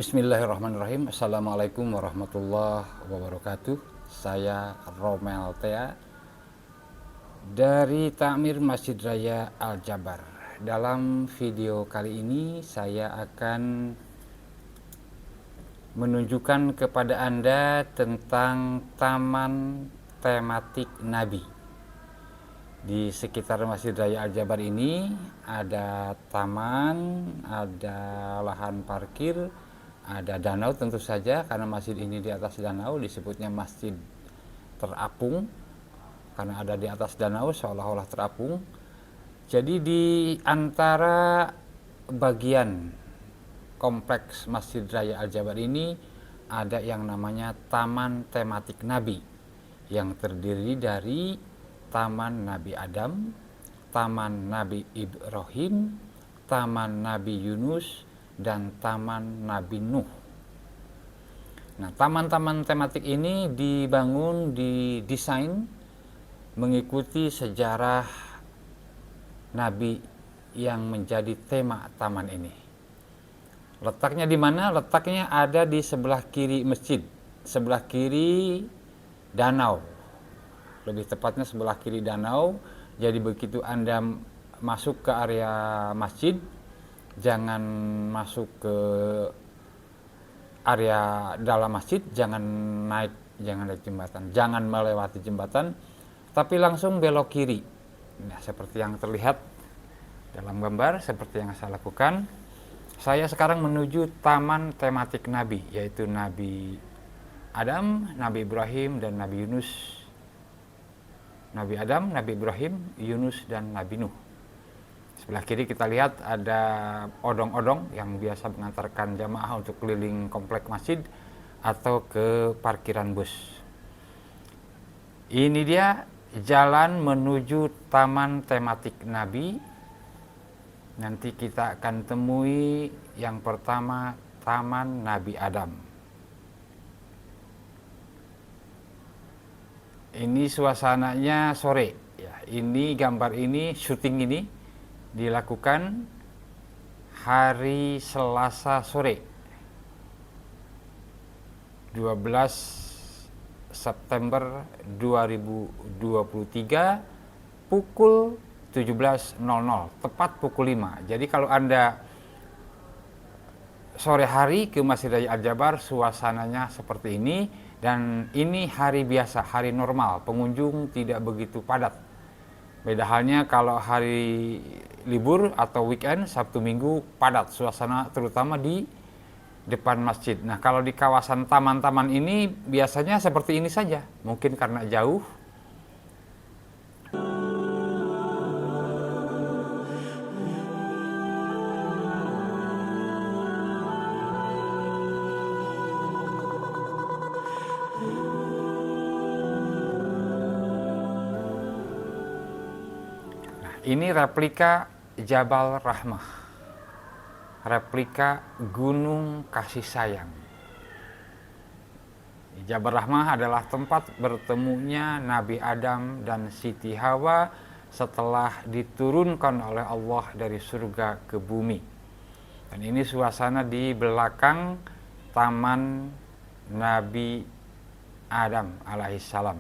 Bismillahirrahmanirrahim. Assalamualaikum warahmatullahi wabarakatuh. Saya Romel Tea dari Takmir Masjid Raya Al-Jabar. Dalam video kali ini saya akan menunjukkan kepada Anda tentang taman tematik Nabi. Di sekitar Masjid Raya Al-Jabar ini ada taman, ada lahan parkir, ada danau tentu saja, karena masjid ini di atas danau disebutnya masjid terapung karena ada di atas danau seolah-olah terapung. Jadi di antara bagian kompleks Masjid Raya Al-Jabar ini ada yang namanya Taman Tematik Nabi yang terdiri dari Taman Nabi Adam, Taman Nabi Ibrahim, Taman Nabi Yunus, dan Taman Nabi Nuh. Nah, taman-taman tematik ini didesain mengikuti sejarah Nabi yang menjadi tema taman ini. Letaknya di mana? Letaknya ada di sebelah kiri masjid, sebelah kiri danau. Lebih tepatnya sebelah kiri danau. Jadi begitu Anda masuk ke area masjid, jangan masuk ke area dalam masjid, jangan naik jembatan, jangan melewati jembatan, tapi langsung belok kiri. Nah, seperti yang terlihat dalam gambar, seperti yang saya lakukan. Saya sekarang menuju Taman Tematik Nabi, yaitu Nabi Adam, Nabi Ibrahim, dan Nabi Yunus. Nabi Adam, Nabi Ibrahim, Yunus, dan Nabi Nuh. Sebelah kiri kita lihat ada odong-odong yang biasa mengantarkan jamaah untuk keliling komplek masjid atau ke parkiran bus. Ini dia jalan menuju Taman Tematik Nabi. Nanti kita akan temui yang pertama Taman Nabi Adam. Ini suasananya sore. Ya, ini gambar ini, syuting ini dilakukan hari Selasa sore, 12 September 2023 pukul 17.00, tepat pukul 5. Jadi kalau Anda sore hari ke Masjid Raya Al-Jabar, suasananya seperti ini. Dan ini hari biasa, hari normal, pengunjung tidak begitu padat. Beda halnya kalau hari libur atau weekend, Sabtu Minggu, padat suasana terutama di depan masjid. Nah, kalau di kawasan taman-taman ini biasanya seperti ini saja. Mungkin karena jauh. Ini replika Jabal Rahmah, replika Gunung Kasih Sayang. Jabal Rahmah adalah tempat bertemunya Nabi Adam dan Siti Hawa setelah diturunkan oleh Allah dari surga ke bumi. Dan ini suasana di belakang Taman Nabi Adam alaihissalam.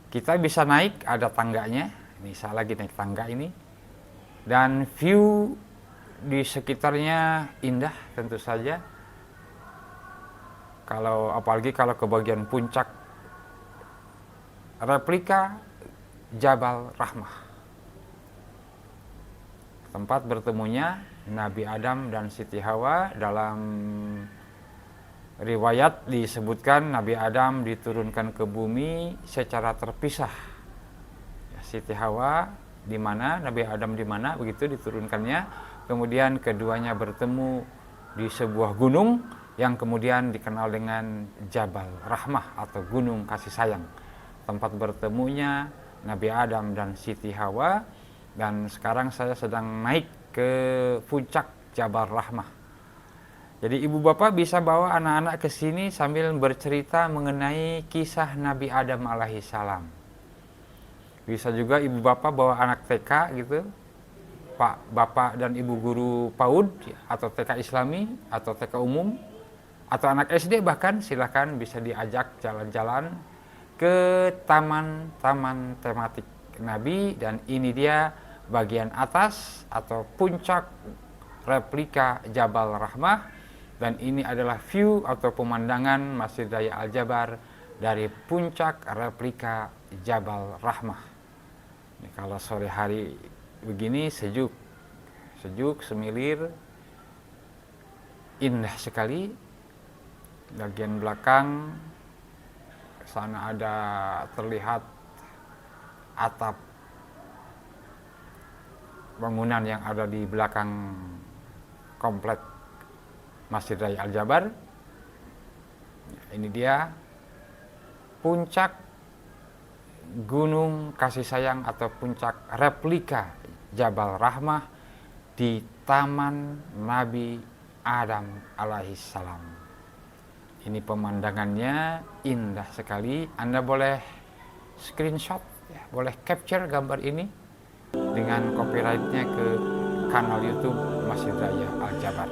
Kita bisa naik, ada tangganya. Ini saya lagi naik tangga ini. Dan view di sekitarnya indah tentu saja. Apalagi kalau ke bagian puncak, replika Jabal Rahmah, tempat bertemunya Nabi Adam dan Siti Hawa. Dalam riwayat disebutkan Nabi Adam diturunkan ke bumi secara terpisah. Siti Hawa di mana, Nabi Adam di mana, begitu diturunkannya. Kemudian keduanya bertemu di sebuah gunung yang kemudian dikenal dengan Jabal Rahmah atau Gunung Kasih Sayang, tempat bertemunya Nabi Adam dan Siti Hawa. Dan sekarang saya sedang naik ke puncak Jabal Rahmah. Jadi ibu bapak bisa bawa anak-anak ke sini sambil bercerita mengenai kisah Nabi Adam alaihissalam. Bisa juga ibu bapak bawa anak TK gitu, Pak, Bapak dan Ibu guru PAUD atau TK Islami atau TK umum, atau anak SD bahkan silakan bisa diajak jalan-jalan ke taman-taman tematik Nabi. Dan ini dia bagian atas atau puncak replika Jabal Rahmah, dan ini adalah view atau pemandangan Masjid Raya Al-Jabar dari puncak replika Jabal Rahmah. Ini kalau sore hari begini sejuk semilir, indah sekali. Bagian belakang sana ada terlihat atap bangunan yang ada di belakang komplek Masjid Raya Al-Jabar. Ini dia puncak Gunung Kasih Sayang atau puncak replika Jabal Rahmah di Taman Nabi Adam alaihissalam. Ini pemandangannya indah sekali. Anda boleh screenshot, ya, boleh capture gambar ini dengan copyrightnya ke kanal YouTube Masjid Raya Al-Jabar.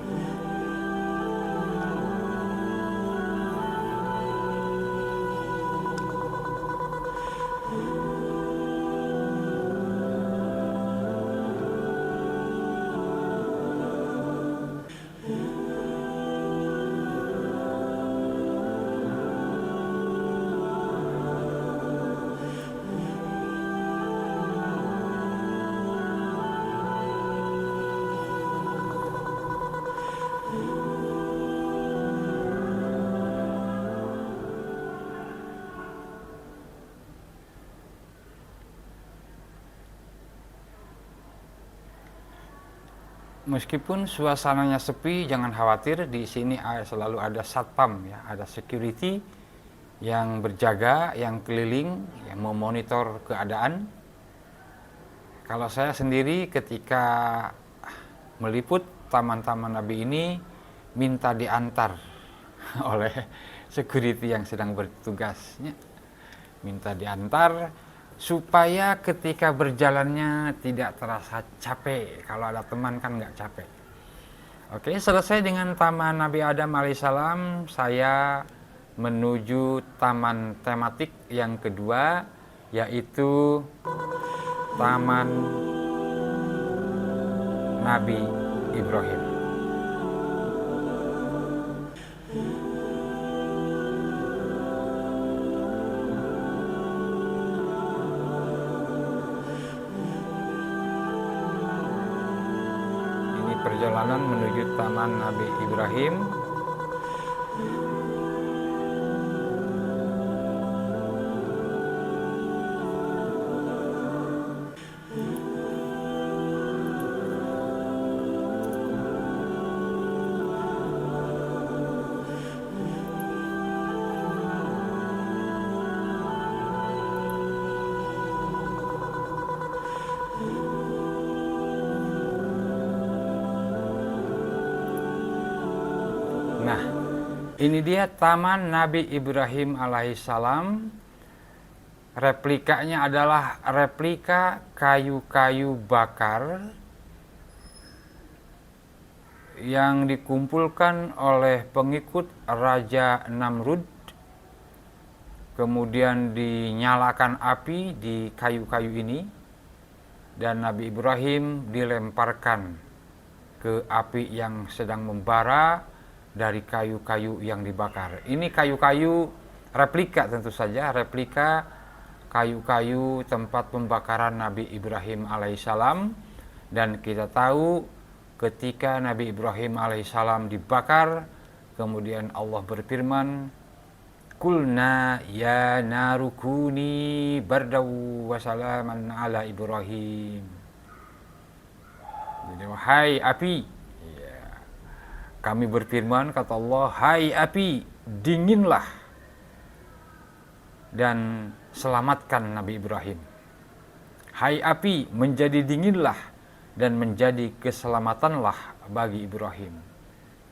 Meskipun suasananya sepi, jangan khawatir, di sini selalu ada satpam, ya, ada security yang berjaga, yang keliling, yang memonitor keadaan. Kalau saya sendiri ketika meliput taman-taman Nabi ini minta diantar oleh security yang sedang bertugasnya, minta diantar supaya ketika berjalannya tidak terasa capek. Kalau ada teman kan nggak capek. Oke, selesai dengan Taman Nabi Adam alaihissalam, saya menuju taman tematik yang kedua, yaitu Taman Nabi Ibrahim. Perjalanan menuju Taman Nabi Ibrahim. Nah, ini dia Taman Nabi Ibrahim alaihissalam. Replikanya adalah replika kayu-kayu bakar yang dikumpulkan oleh pengikut Raja Namrud. Kemudian dinyalakan api di kayu-kayu ini, dan Nabi Ibrahim dilemparkan ke api yang sedang membara dari kayu-kayu yang dibakar. Ini kayu-kayu replika, tentu saja replika kayu-kayu tempat pembakaran Nabi Ibrahim alaihissalam. Dan kita tahu ketika Nabi Ibrahim alaihissalam dibakar, kemudian Allah berfirman, "Kulna ya narukuni bardaw wa salaman ala Ibrahim." Jadi, wahai api, kami berfirman, kata Allah, hai api, dinginlah dan selamatkan Nabi Ibrahim. Hai api, menjadi dinginlah dan menjadi keselamatanlah bagi Ibrahim.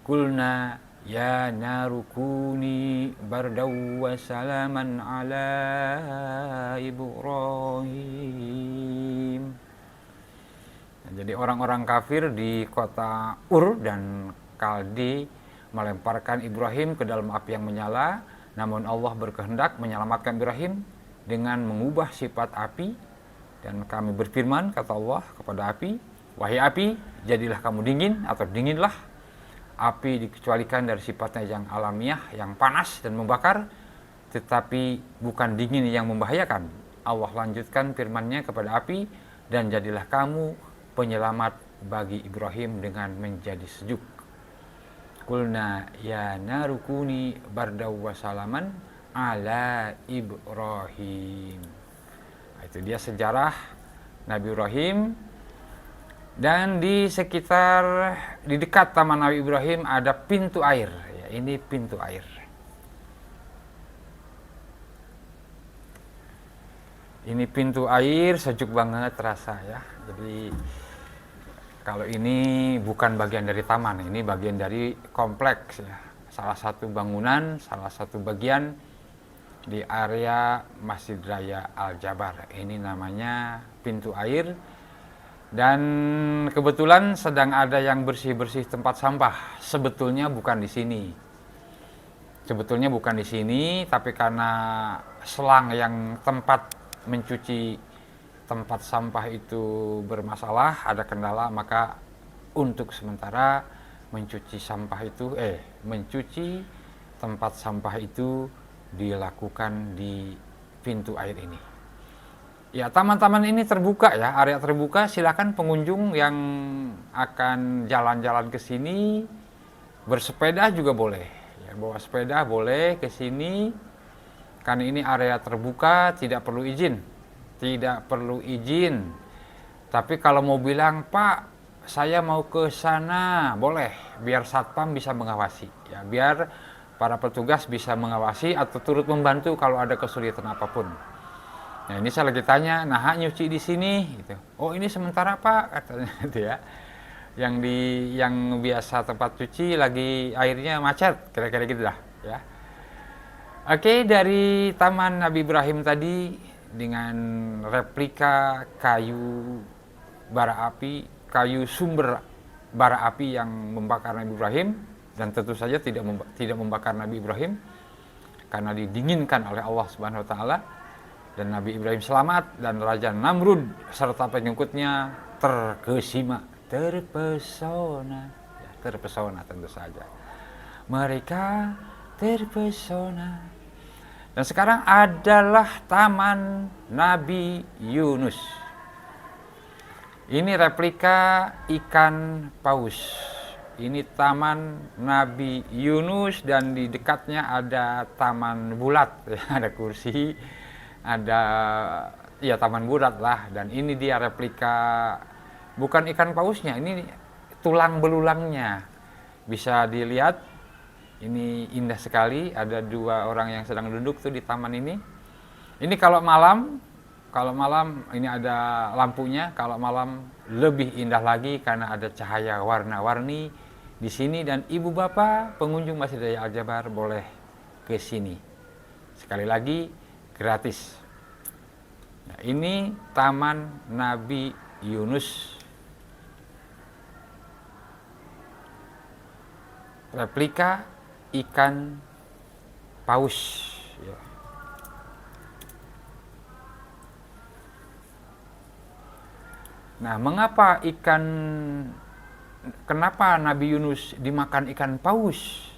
Kulna ya narukuni bardaw wa salaman ala Ibrahim. Nah, jadi orang-orang kafir di kota Ur dan Kaldi melemparkan Ibrahim ke dalam api yang menyala, namun Allah berkehendak menyelamatkan Ibrahim dengan mengubah sifat api. Dan kami berfirman, kata Allah kepada api, wahai api, jadilah kamu dingin atau dinginlah. Api dikecualikan dari sifatnya yang alamiah, yang panas dan membakar, tetapi bukan dingin yang membahayakan. Allah lanjutkan firman-Nya kepada api, dan jadilah kamu penyelamat bagi Ibrahim dengan menjadi sejuk. Qulna ya narukuni bardaw wa salaman ala Ibrahim. Itu dia sejarah Nabi Ibrahim. Dan di sekitar, di dekat taman Nabi Ibrahim ada pintu air. Ya, ini pintu air. Ini pintu air, sejuk banget terasa ya. Jadi kalau ini bukan bagian dari taman, ini bagian dari kompleks ya. Salah satu bangunan, salah satu bagian di area Masjid Raya Al-Jabar. Ini namanya pintu air. Dan kebetulan sedang ada yang bersih-bersih tempat sampah. Sebetulnya bukan di sini. Sebetulnya bukan di sini, tapi karena selang yang tempat mencuci tempat sampah itu bermasalah, ada kendala, maka untuk sementara mencuci tempat sampah itu dilakukan di pintu air ini. Ya, taman-taman ini terbuka ya, area terbuka, silakan pengunjung yang akan jalan-jalan ke sini, bersepeda juga boleh. Ya, bawa sepeda boleh ke sini, karena ini area terbuka, tidak perlu izin. Tidak perlu izin. Tapi kalau mau bilang, Pak, saya mau ke sana, boleh, biar satpam bisa mengawasi. Ya, biar para petugas bisa mengawasi atau turut membantu kalau ada kesulitan apapun. Nah, ini saya lagi tanya, nah nyuci di sini gitu. Oh, ini sementara Pak, katanya gitu ya. Yang biasa tempat cuci lagi airnya macet, kira-kira gitu dah ya. Oke, dari Taman Nabi Ibrahim tadi dengan replika kayu bara api, kayu sumber bara api yang membakar Nabi Ibrahim, dan tentu saja tidak membakar Nabi Ibrahim karena didinginkan oleh Allah Subhanahu wa taala. Dan Nabi Ibrahim selamat, dan Raja Namrud serta pengikutnya terkesima, terpesona, ya, terpesona tentu saja. Mereka terpesona. Dan sekarang adalah Taman Nabi Yunus. Ini replika ikan paus. Ini Taman Nabi Yunus, dan di dekatnya ada taman bulat, ya, ada kursi. Ada ya taman bulat lah, dan ini dia replika, bukan ikan pausnya, ini tulang belulangnya. Bisa dilihat, ini indah sekali, ada dua orang yang sedang duduk tuh di taman ini. Ini kalau malam ini ada lampunya, kalau malam lebih indah lagi karena ada cahaya warna-warni di sini. Dan ibu bapak pengunjung Masjid Raya Al-Jabar boleh ke sini. Sekali lagi gratis. Nah, ini Taman Nabi Yunus, replika ikan paus ya. Nah, kenapa Nabi Yunus dimakan ikan paus?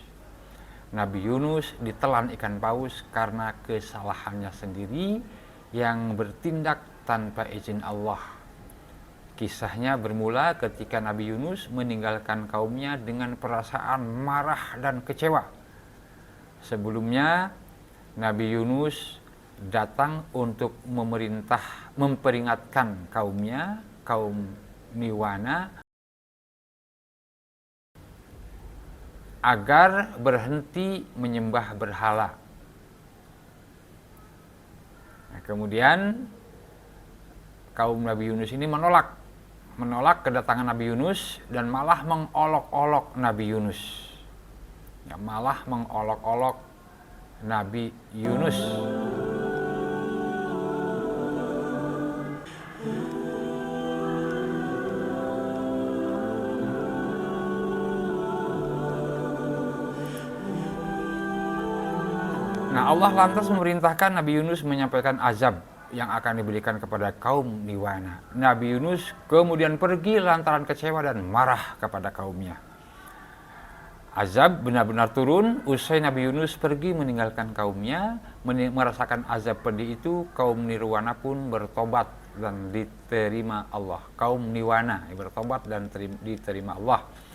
Nabi Yunus ditelan ikan paus karena kesalahannya sendiri yang bertindak tanpa izin Allah. Kisahnya bermula ketika Nabi Yunus meninggalkan kaumnya dengan perasaan marah dan kecewa. Sebelumnya Nabi Yunus datang untuk memperingatkan kaumnya, kaum Niwana, agar berhenti menyembah berhala. Nah, kemudian kaum Nabi Yunus ini menolak kedatangan Nabi Yunus, dan malah mengolok-olok Nabi Yunus. Ya, malah mengolok-olok Nabi Yunus. Nah, Allah lantas memerintahkan Nabi Yunus menyampaikan azab yang akan diberikan kepada kaum Niwana. Nabi Yunus kemudian pergi lantaran kecewa dan marah kepada kaumnya. Azab benar-benar turun usai Nabi Yunus pergi meninggalkan kaumnya. Merasakan azab pedih itu, kaum Nirwana pun bertobat dan diterima Allah. Kaum Niwana bertobat dan diterima Allah.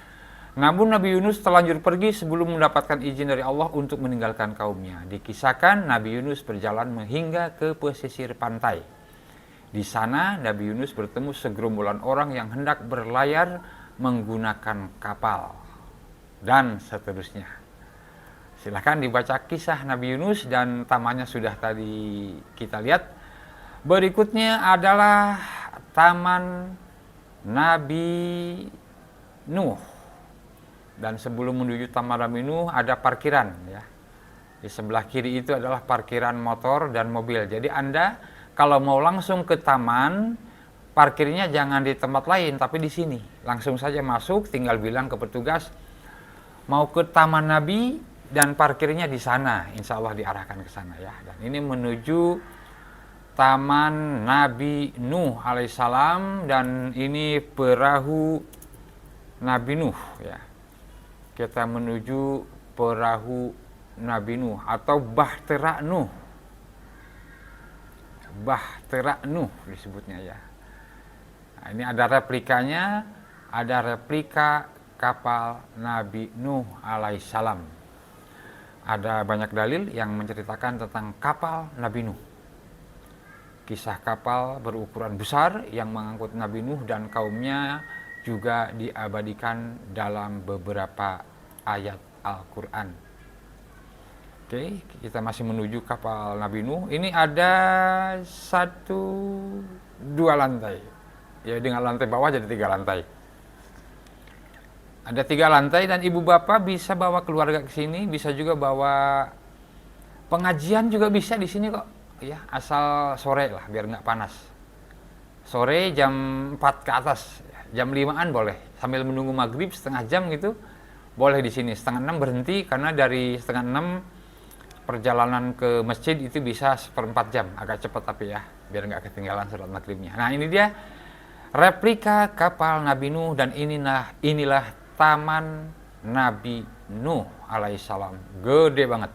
Namun Nabi Yunus terlanjur pergi sebelum mendapatkan izin dari Allah untuk meninggalkan kaumnya. Dikisahkan Nabi Yunus berjalan hingga ke pesisir pantai. Di sana Nabi Yunus bertemu segerombolan orang yang hendak berlayar menggunakan kapal dan seterusnya. Silahkan dibaca kisah Nabi Yunus dan tamannya sudah tadi kita lihat. Berikutnya adalah taman Nabi Nuh. Dan sebelum menuju Taman Nabi Nuh ada parkiran ya. Di sebelah kiri itu adalah parkiran motor dan mobil. Jadi Anda kalau mau langsung ke taman, parkirnya jangan di tempat lain tapi di sini. Langsung saja masuk, tinggal bilang ke petugas mau ke Taman Nabi dan parkirnya di sana. Insya Allah diarahkan ke sana ya. Dan ini menuju Taman Nabi Nuh alaihissalam dan ini perahu Nabi Nuh ya. Kita menuju perahu Nabi Nuh atau Bahtera Nuh. Bahtera Nuh disebutnya ya. Nah, ini ada replikanya, ada replika kapal Nabi Nuh alaihissalam. Ada banyak dalil yang menceritakan tentang kapal Nabi Nuh. Kisah kapal berukuran besar yang mengangkut Nabi Nuh dan kaumnya juga diabadikan dalam beberapa ayat Al-Quran. Oke, kita masih menuju kapal Nabi Nuh. Ini ada 2 lantai. Ya, dengan lantai bawah jadi 3 lantai. Ada 3 lantai dan ibu bapak bisa bawa keluarga ke sini, bisa juga bawa pengajian juga bisa di sini kok. Ya, asal sore lah biar nggak panas. Sore jam 4 ke atas. Jam 5-an boleh, sambil menunggu maghrib setengah jam gitu, boleh di sini. Setengah 6 berhenti, karena dari setengah 6 perjalanan ke masjid itu bisa 1/4 jam, agak cepat tapi ya, biar nggak ketinggalan sholat maghribnya. Nah ini dia replika kapal Nabi Nuh dan inilah Taman Nabi Nuh alaihissalam. Gede banget,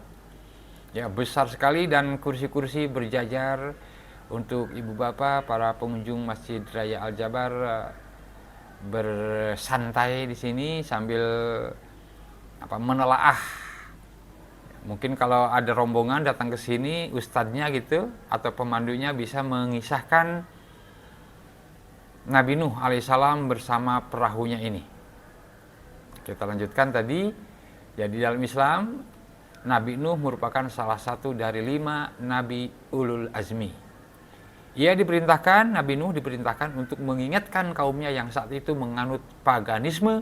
ya besar sekali dan kursi-kursi berjajar untuk ibu bapak, para pengunjung Masjid Raya Al-Jabar bersantai di sini sambil menelaah. Mungkin kalau ada rombongan datang ke sini, ustadznya gitu atau pemandunya bisa mengisahkan Nabi Nuh alaihissalam bersama perahunya ini. Kita lanjutkan tadi. Jadi dalam Islam, Nabi Nuh merupakan salah satu dari 5 Nabi Ulul Azmi. Nabi Nuh diperintahkan untuk mengingatkan kaumnya yang saat itu menganut paganisme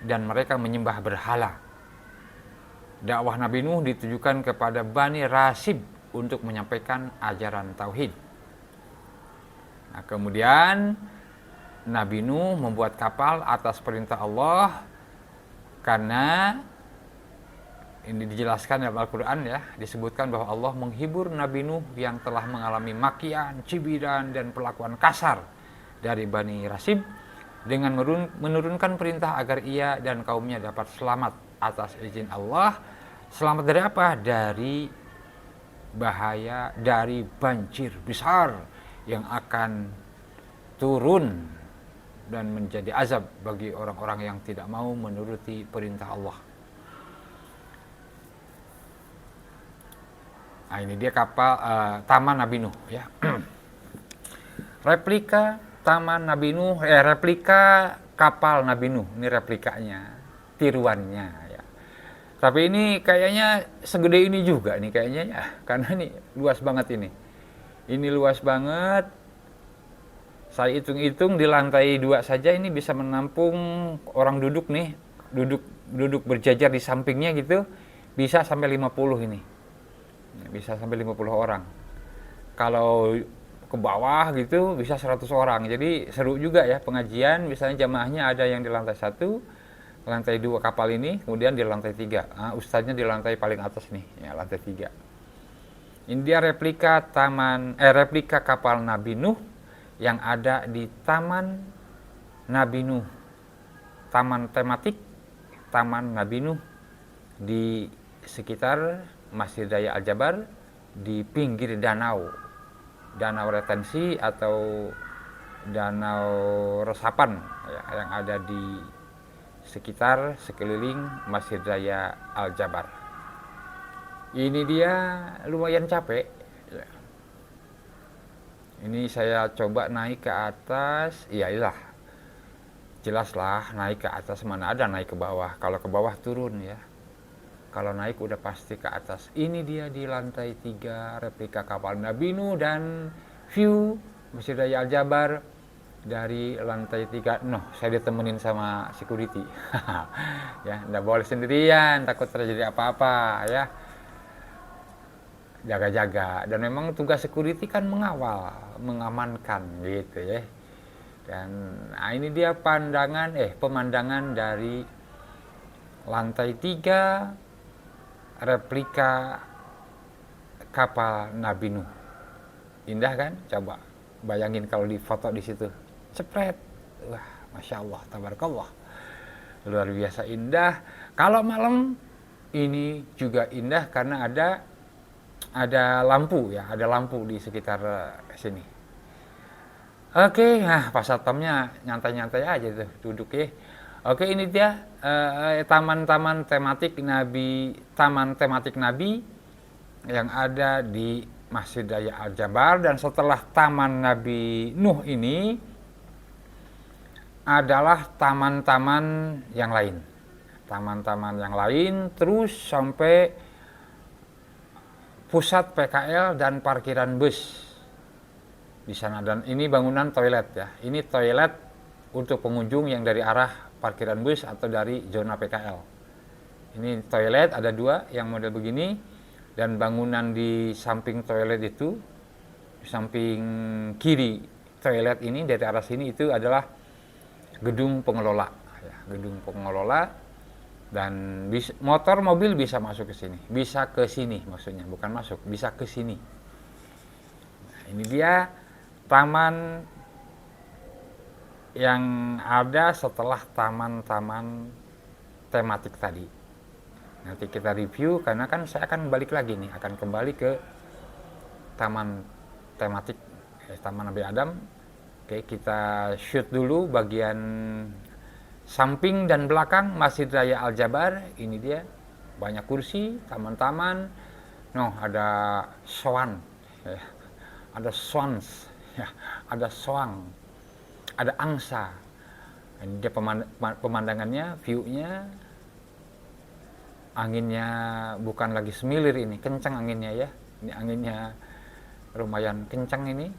dan mereka menyembah berhala. Dakwah Nabi Nuh ditujukan kepada Bani Rasib untuk menyampaikan ajaran tauhid. Nah, kemudian Nabi Nuh membuat kapal atas perintah Allah karena ini dijelaskan dalam Al-Quran ya, disebutkan bahwa Allah menghibur Nabi Nuh yang telah mengalami makian, cibiran, dan perlakuan kasar dari Bani Rasib dengan menurunkan perintah agar ia dan kaumnya dapat selamat atas izin Allah. Selamat dari apa? Dari bahaya, dari banjir besar yang akan turun dan menjadi azab bagi orang-orang yang tidak mau menuruti perintah Allah. Nah, ini dia kapal Taman Nabi Nuh ya. Replika Taman Nabi Nuh, replika kapal Nabi Nuh. Ini replikanya, tiruannya ya. Tapi ini kayaknya segede ini juga nih kayaknya ya, karena ini luas banget ini. Ini luas banget. Saya hitung-hitung di lantai 2 saja ini bisa menampung orang duduk nih, duduk berjajar di sampingnya gitu, bisa sampai 50 ini. Bisa sampai 50 orang. Kalau ke bawah gitu bisa 100 orang. Jadi seru juga ya pengajian, misalnya jamaahnya ada yang di lantai 1, lantai 2 kapal ini, kemudian di lantai 3. Nah, ustadznya di lantai paling atas nih, ya, lantai 3. Ini dia replika kapal Nabi Nuh yang ada di Taman Nabi Nuh, taman tematik Taman Nabi Nuh di sekitar Masjid Raya Al-Jabar, di pinggir danau retensi atau danau resapan, ya, yang ada di sekitar sekeliling Masjid Raya Al-Jabar. Ini dia lumayan capek. Ini saya coba naik ke atas, iyalah, jelaslah naik ke atas, mana ada naik ke bawah. Kalau ke bawah turun ya. Kalau naik udah pasti ke atas. Ini dia di lantai 3 replika kapal Nabi Nuh dan view Masjid Raya Al-Jabar dari lantai 3. Saya ditemenin sama security. Ya, nggak boleh sendirian, takut terjadi apa-apa ya. Jaga-jaga. Dan memang tugas security kan mengawal, mengamankan gitu ya. Dan ini dia pemandangan dari lantai 3 replika kapal Nabi Nuh. Indah kan? Coba bayangin kalau difoto di situ. Cepret. Wah, Masya Allah, tabarakallah. Luar biasa indah. Kalau malam ini juga indah karena ada lampu ya, ada lampu di sekitar sini. Oke, nah Pak Satpamnya nyantai-nyantai aja tuh, duduk ya. Oke, ini dia taman tematik Nabi yang ada di Masjid Raya Al-Jabar. Dan setelah Taman Nabi Nuh ini adalah taman-taman yang lain. Taman-taman yang lain terus sampai pusat PKL dan parkiran bus di sana. Dan ini bangunan toilet ya. Ini toilet untuk pengunjung yang dari arah parkiran bus atau dari zona PKL. Ini toilet ada 2 yang model begini, dan bangunan di samping toilet itu, di samping kiri toilet ini dari arah sini itu adalah gedung pengelola, ya, gedung pengelola. Dan motor mobil bisa masuk ke sini, bisa ke sini maksudnya, bukan masuk, bisa ke sini. Nah, ini dia taman yang ada setelah taman-taman tematik tadi. Nanti kita review karena kan saya akan balik lagi nih, akan kembali ke taman tematik Taman Nabi Adam. Oke, kita shoot dulu bagian samping dan belakang Masjid Raya Al-Jabar. Ini dia, banyak kursi, taman-taman. Ada swan, ya. Ada swans, ya. Ada soang, ada angsa. Ini dia pemandangannya, view-nya. Anginnya bukan lagi semilir ini, kencang anginnya ya. Ini anginnya lumayan kencang ini.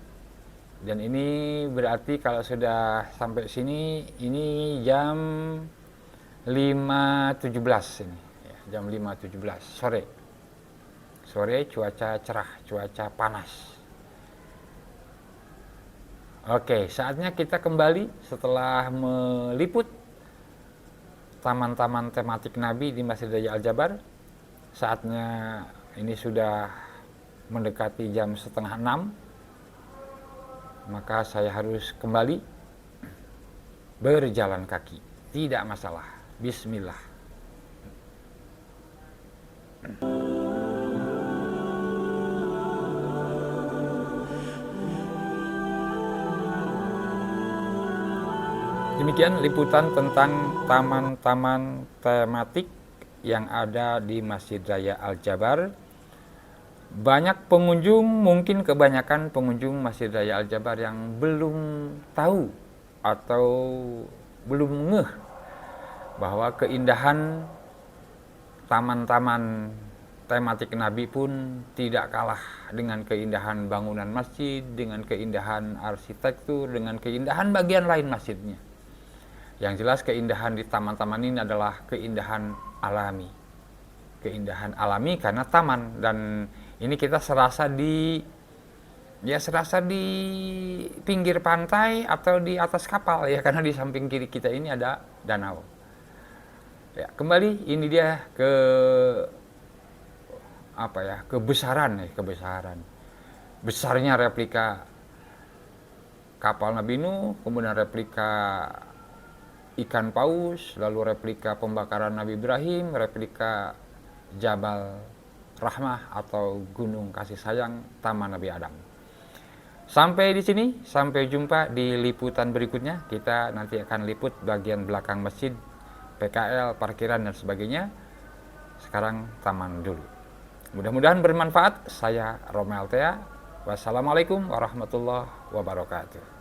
Dan ini berarti kalau sudah sampai sini, ini jam 5.17 ini. Ya, jam 5.17 sore. Sore cuaca cerah, cuaca panas. Oke, saatnya kita kembali setelah meliput taman-taman tematik Nabi di Masjid Raya Al-Jabar. Saatnya ini sudah mendekati jam 5:30. Maka saya harus kembali berjalan kaki. Tidak masalah. Bismillah. Demikian liputan tentang taman-taman tematik yang ada di Masjid Raya Al-Jabar. Banyak pengunjung, mungkin kebanyakan pengunjung Masjid Raya Al-Jabar yang belum tahu atau belum ngeh bahwa keindahan taman-taman tematik Nabi pun tidak kalah dengan keindahan bangunan masjid, dengan keindahan arsitektur, dengan keindahan bagian lain masjidnya. Yang jelas keindahan di taman-taman ini adalah keindahan alami. Keindahan alami karena taman, dan ini kita serasa di pinggir pantai atau di atas kapal ya, karena di samping kiri kita ini ada danau. Ya, kembali ini dia ke apa ya, kebesaran besarnya replika kapal Nabi Nuh, kemudian replika ikan paus, lalu replika pembakaran Nabi Ibrahim, replika Jabal Rahmah atau Gunung Kasih Sayang Taman Nabi Adam. Sampai di sini, sampai jumpa di liputan berikutnya. Kita nanti akan liput bagian belakang masjid, PKL, parkiran dan sebagainya. Sekarang taman dulu. Mudah-mudahan bermanfaat. Saya Romel Tea. Wassalamualaikum warahmatullahi wabarakatuh.